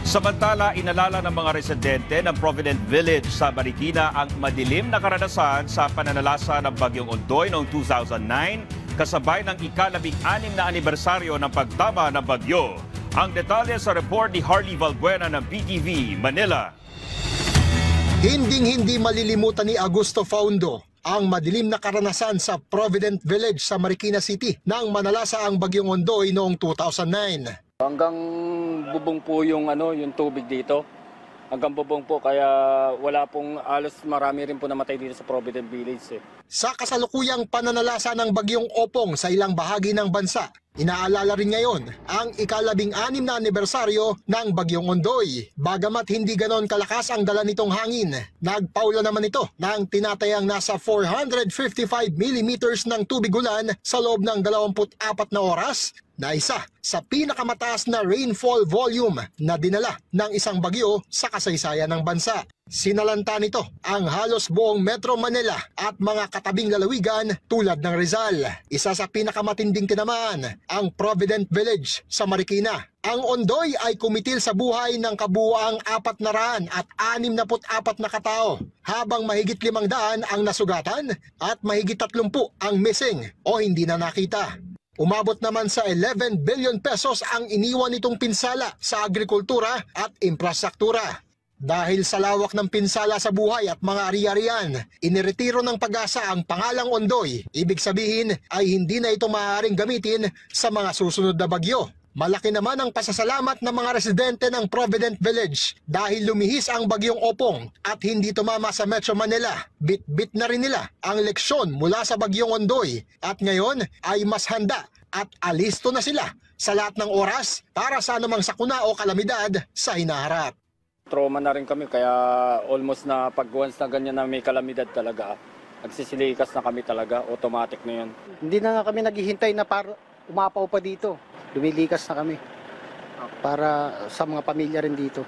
Samantala, inalala ng mga residente ng Provident Village sa Marikina ang madilim na karanasan sa pananalasa ng Bagyong Ondoy noong 2009 kasabay ng ika-16 na anibersaryo ng pagtama ng bagyo. Ang detalye sa report ni Harley Valbuena ng PTV, Manila. Hinding-hindi malilimutan ni Augusto Faundo ang madilim na karanasan sa Provident Village sa Marikina City nang manalasa ang Bagyong Ondoy noong 2009. Hanggang bubong po yung tubig dito. Hanggang bubong po kaya wala pong marami rin po namatay dito sa Provident Village. Sa kasalukuyang pananalasa ng Bagyong Opong sa ilang bahagi ng bansa, inaalala rin ngayon ang ika-16 na anibersaryo ng Bagyong Ondoy. Bagamat hindi ganon kalakas ang dala nitong hangin, nagpaula naman ito ng tinatayang nasa 455 mm ng tubig ulan sa loob ng 24 na oras, na isa sa pinakamataas na rainfall volume na dinala ng isang bagyo sa kasaysayan ng bansa. Sinalanta nito ang halos buong Metro Manila at mga katabing lalawigan tulad ng Rizal. Isa sa pinakamatinding tinamaan ang Provident Village sa Marikina. Ang Ondoy ay kumitil sa buhay ng kabuuang 464 na katao, habang mahigit 500 ang nasugatan at mahigit 30 ang missing o hindi na nakita. Umabot naman sa 11 billion pesos ang iniwan nitong pinsala sa agrikultura at infrastruktura. Dahil sa lawak ng pinsala sa buhay at mga ari-arian, iniretiro ng Pag-asa ang pangalang Ondoy. Ibig sabihin ay hindi na ito maaaring gamitin sa mga susunod na bagyo. Malaki naman ang pasasalamat ng mga residente ng Provident Village dahil lumihis ang Bagyong Opong at hindi tumama sa Metro Manila. Bit-bit na rin nila ang leksyon mula sa Bagyong Ondoy at ngayon ay mas handa at alisto na sila sa lahat ng oras para sa anumang sakuna o kalamidad sa hinaharap. Trauma na rin kami kaya almost na pag once na ganyan na may kalamidad talaga, nagsisilikas na kami talaga, automatic na yun. Hindi na nga kami naghihintay na para umapaw pa dito. Lumilikas na kami para sa mga pamilya rin dito.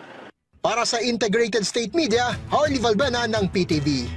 Para sa Integrated State Media, Harley Valbuena ng PTV.